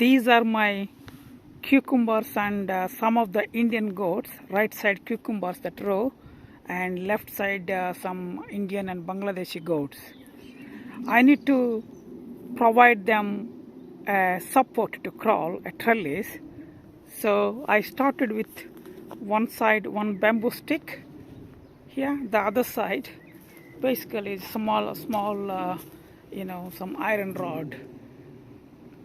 These are my cucumbers and some of the Indian goats. Right side cucumbers, that row, and left side some Indian and Bangladeshi goats. I need to provide them support to crawl, a trellis. So I started with one side, one bamboo stick. Here, the other side, basically small, some iron rod.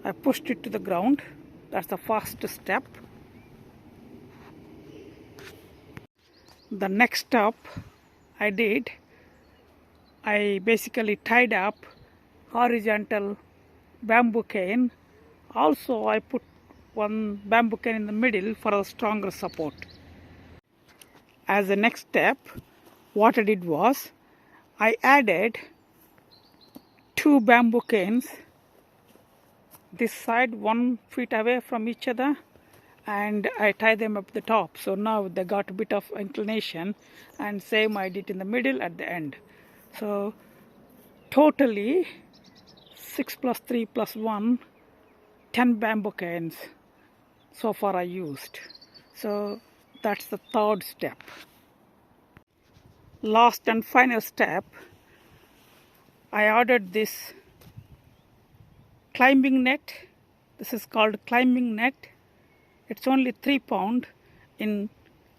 I pushed it to the ground. That's the first step. The next step I did, I basically tied up horizontal bamboo cane. Also, I put one bamboo cane in the middle for a stronger support. As the next step, what I did was, I added 2 bamboo canes, this side 1 feet away from each other, and I tie them up the top. So now they got a bit of inclination, and same I did in the middle at the end. So totally 6 plus 3 plus 1, 10 bamboo canes so far I used. So that's the third step. Last and final step, I ordered this climbing net. This is called climbing net. It's only 3 pound in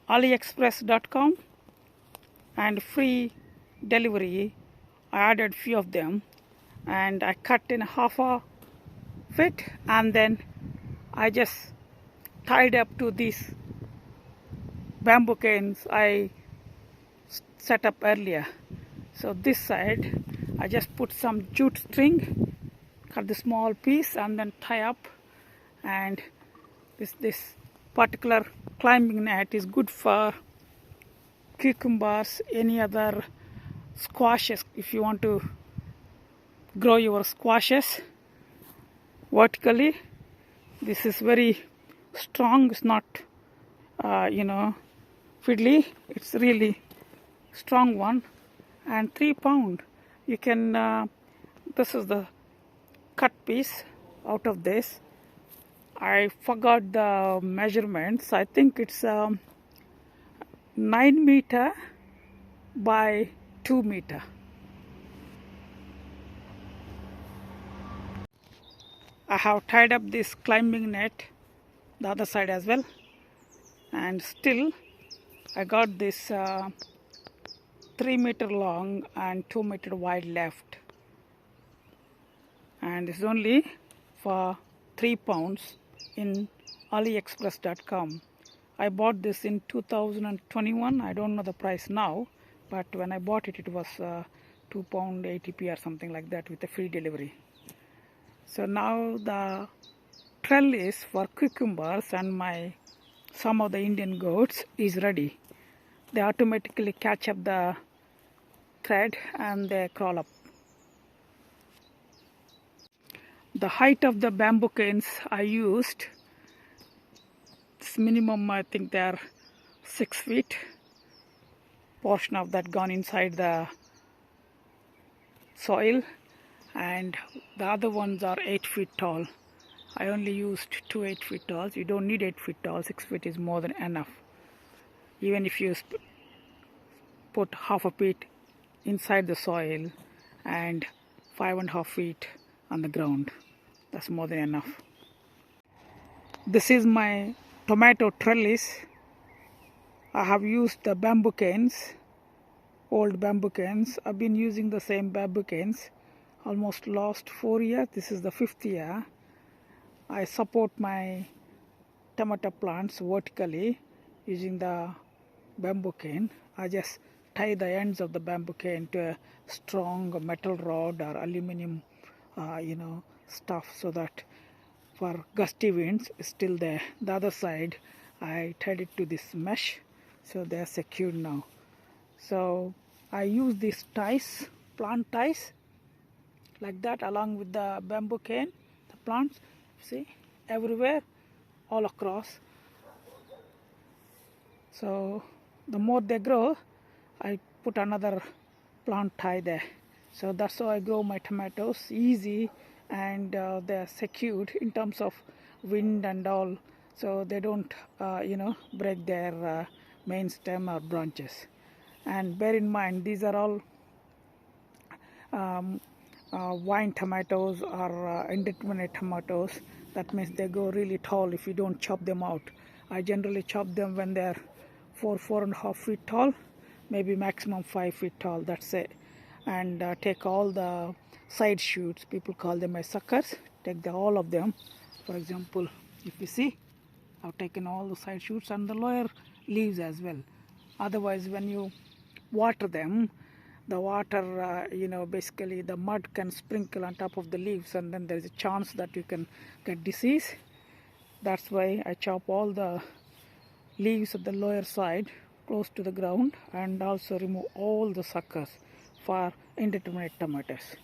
AliExpress.com and free delivery. I ordered few of them and I cut in half a feet, and then I just tied up to these bamboo canes I set up earlier. So this side I just put some jute string, cut the small piece and then tie up, and this particular climbing net is good for cucumbers, any other squashes. If you want to grow your squashes vertically, this is very strong. It's not fiddly. It's really strong one, and 3 pound. You can this is the cut piece out of this. I forgot the measurements. I think it's 9 meter by 2 meter. I have tied up this climbing net the other side as well, and still I got this 3 meter long and 2 meter wide left, and it's only for 3 pounds in AliExpress.com. I bought this in 2021. I don't know the price now, but when I bought it, it was £2.80 or something like that with a free delivery. So now the trellis for cucumbers and some of the Indian goats is ready. They automatically catch up the thread and they crawl up. The height of the bamboo canes I used, this minimum, I think they are 6 feet. Portion of that gone inside the soil, and the other ones are 8 feet tall. I only used 2 8 feet talls. You don't need 8 feet tall. 6 feet is more than enough. Even if you put half a feet inside the soil and 5.5 feet on the ground, that's more than enough. This is my tomato trellis. I have used the bamboo canes, old bamboo canes. I've been using the same bamboo canes almost last 4 years. This is the 5th year. I support my tomato plants vertically using the bamboo cane. I just tie the ends of the bamboo cane to a strong metal rod or aluminum stuff, so that for gusty winds it's still there. The other side I tied it to this mesh, so they are secured now. So I use these ties, plant ties, like that, along with the bamboo cane. The plants, see, everywhere, all across. So the more they grow, I put another plant tie there. So that's how I grow my tomatoes, easy, and they are secured in terms of wind and all, so they don't break their main stem or branches. And bear in mind, these are all vine tomatoes or indeterminate tomatoes. That means they go really tall if you don't chop them out. I generally chop them when they're 4.5 feet tall, maybe maximum 5 feet tall, that's it. And take all the side shoots, people call them as suckers, take all of them. For example, if you see, I've taken all the side shoots and the lower leaves as well. Otherwise, when you water them, the water, basically the mud can sprinkle on top of the leaves, and then there's a chance that you can get disease. That's why I chop all the leaves at the lower side close to the ground, and also remove all the suckers for indeterminate tomatoes.